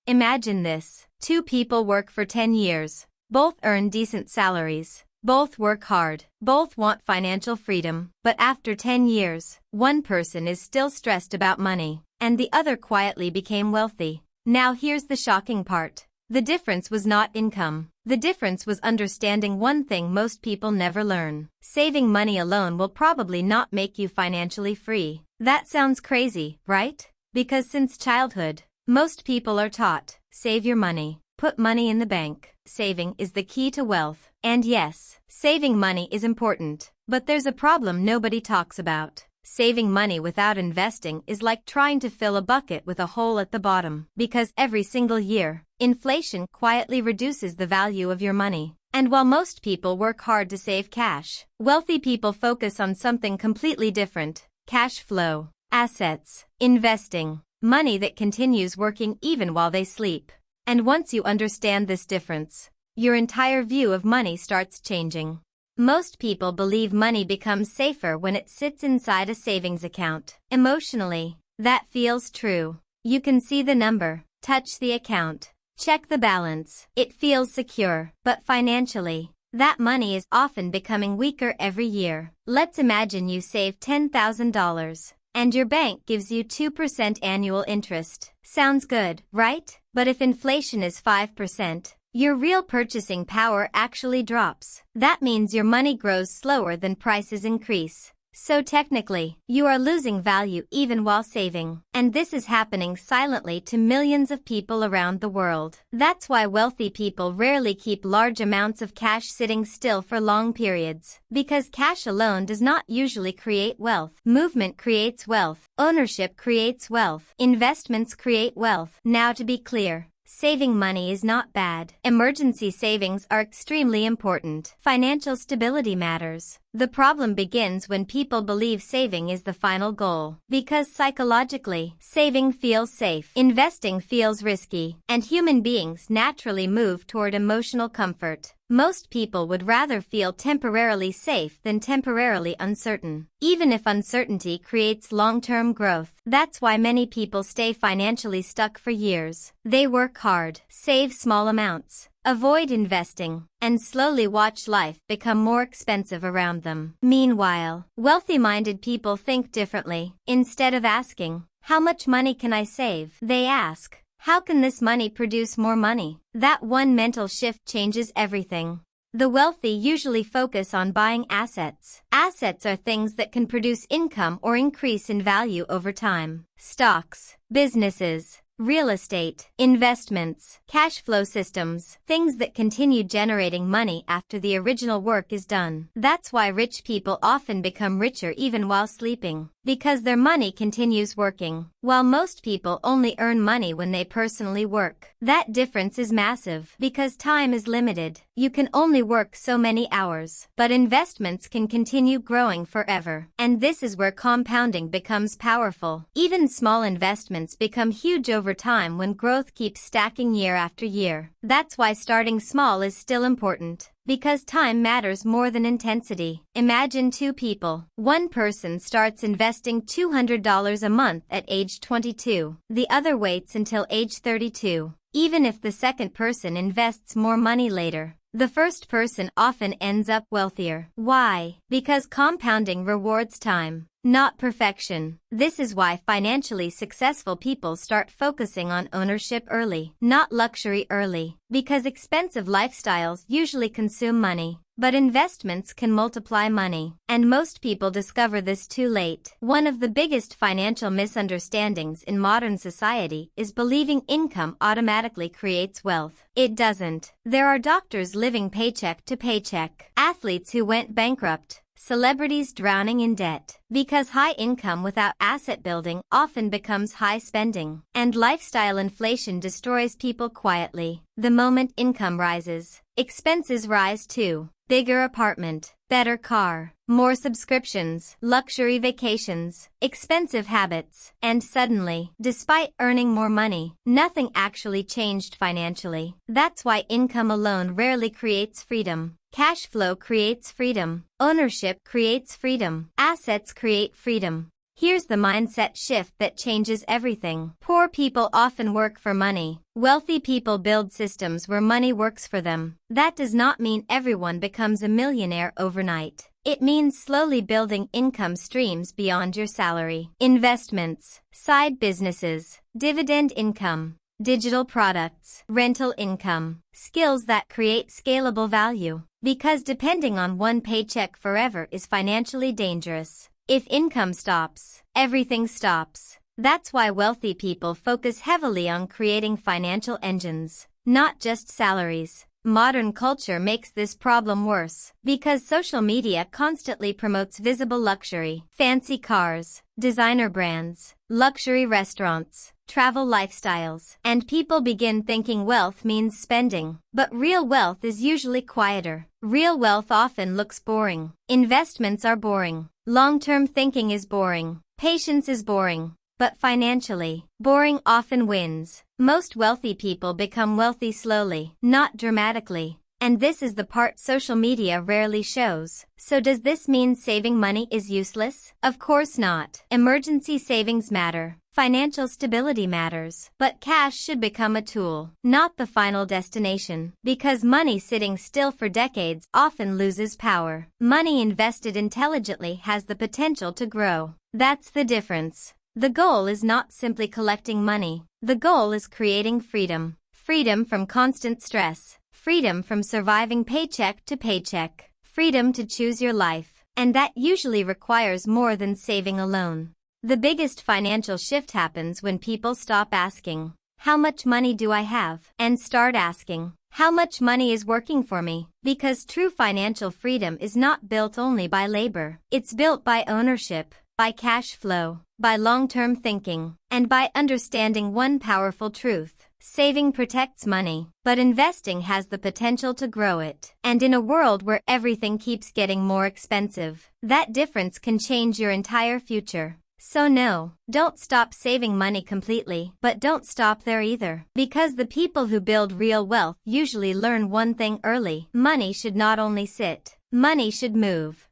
Imagine this. Two people work for 10 years. Both earn decent salaries. Both work hard. Both want financial freedom. But after 10 years, one person is still stressed about money, and the other quietly became wealthy. Now here's the shocking part. The difference was not income. The difference was understanding one thing most people never learn. Saving money alone will probably not make you financially free. That sounds crazy, right? Because since childhood, most people are taught, save your money, put money in the bank. Saving is the key to wealth. And yes, saving money is important. But there's a problem nobody talks about. Saving money without investing is like trying to fill a bucket with a hole at the bottom. Because every single year, inflation quietly reduces the value of your money. And while most people work hard to save cash, wealthy people focus on something completely different: cash flow, assets, investing, money that continues working even while they sleep. And once you understand this difference, your entire view of money starts changing. Most people believe money becomes safer when it sits inside a savings account. Emotionally, that feels true. You can see the number, touch the account, check the balance. It feels secure. But financially, that money is often becoming weaker every year. Let's imagine you save $10,000, and your bank gives you 2% annual interest. Sounds good, right? But if inflation is 5%, your real purchasing power actually drops. That means your money grows slower than prices increase. So technically, you are losing value even while saving. And this is happening silently to millions of people around the world. That's why wealthy people rarely keep large amounts of cash sitting still for long periods. Because cash alone does not usually create wealth. Movement creates wealth. Ownership creates wealth. Investments create wealth. Now to be clear, saving money is not bad. Emergency savings are extremely important. Financial stability matters. The problem begins when people believe saving is the final goal. Because psychologically, saving feels safe, investing feels risky, and human beings naturally move toward emotional comfort. Most people would rather feel temporarily safe than temporarily uncertain, even if uncertainty creates long-term growth. That's why many people stay financially stuck for years. They work hard, save small amounts, avoid investing, and slowly watch life become more expensive around them. Meanwhile, wealthy-minded people think differently. Instead of asking, "How much money can I save?" they ask, "How can this money produce more money?" That one mental shift changes everything. The wealthy usually focus on buying assets. Assets are things that can produce income or increase in value over time. Stocks, businesses, real estate, investments, cash flow systems, things that continue generating money after the original work is done. That's why rich people often become richer even while sleeping, because their money continues working, while most people only earn money when they personally work. That difference is massive, because time is limited. You can only work so many hours, but investments can continue growing forever. And this is where compounding becomes powerful. Even small investments become huge over time when growth keeps stacking year after year. That's why starting small is still important. Because time matters more than intensity. Imagine two people. One person starts investing $200 a month at age 22. The other waits until age 32. Even if the second person invests more money later, the first person often ends up wealthier. Why? Because compounding rewards time, not perfection. This is why financially successful people start focusing on ownership early, not luxury early. Because expensive lifestyles usually consume money, but investments can multiply money. And most people discover this too late. One of the biggest financial misunderstandings in modern society is believing income automatically creates wealth. It doesn't. There are doctors living paycheck to paycheck, athletes who went bankrupt, celebrities drowning in debt. Because high income without asset building often becomes high spending. And lifestyle inflation destroys people quietly. The moment income rises, expenses rise too. Bigger apartment, better car, more subscriptions, luxury vacations, expensive habits. And suddenly, despite earning more money, nothing actually changed financially. That's why income alone rarely creates freedom. Cash flow creates freedom. Ownership creates freedom. Assets create freedom. Here's the mindset shift that changes everything. Poor people often work for money. Wealthy people build systems where money works for them. That does not mean everyone becomes a millionaire overnight. It means slowly building income streams beyond your salary. Investments, side businesses, dividend income, digital products, rental income, skills that create scalable value. Because depending on one paycheck forever is financially dangerous. If income stops, everything stops. That's why wealthy people focus heavily on creating financial engines, not just salaries. Modern culture makes this problem worse because social media constantly promotes visible luxury, fancy cars, designer brands, luxury restaurants, travel lifestyles, and people begin thinking wealth means spending. But real wealth is usually quieter. Real wealth often looks boring. Investments are boring. Long-term thinking is boring. Patience is boring. But financially, boring often wins. Most wealthy people become wealthy slowly, not dramatically. And this is the part social media rarely shows. So does this mean saving money is useless? Of course not. Emergency savings matter. Financial stability matters. But cash should become a tool, not the final destination. Because money sitting still for decades often loses power. Money invested intelligently has the potential to grow. That's the difference. The goal is not simply collecting money. The goal is creating freedom. Freedom from constant stress. Freedom from surviving paycheck to paycheck. Freedom to choose your life. And that usually requires more than saving alone. The biggest financial shift happens when people stop asking, "How much money do I have?" and start asking, "How much money is working for me?" Because true financial freedom is not built only by labor. It's built by ownership, by cash flow, by long-term thinking, and by understanding one powerful truth. Saving protects money, but investing has the potential to grow it. And in a world where everything keeps getting more expensive, that difference can change your entire future. So no, don't stop saving money completely, but don't stop there either. Because the people who build real wealth usually learn one thing early. Money should not only sit, money should move.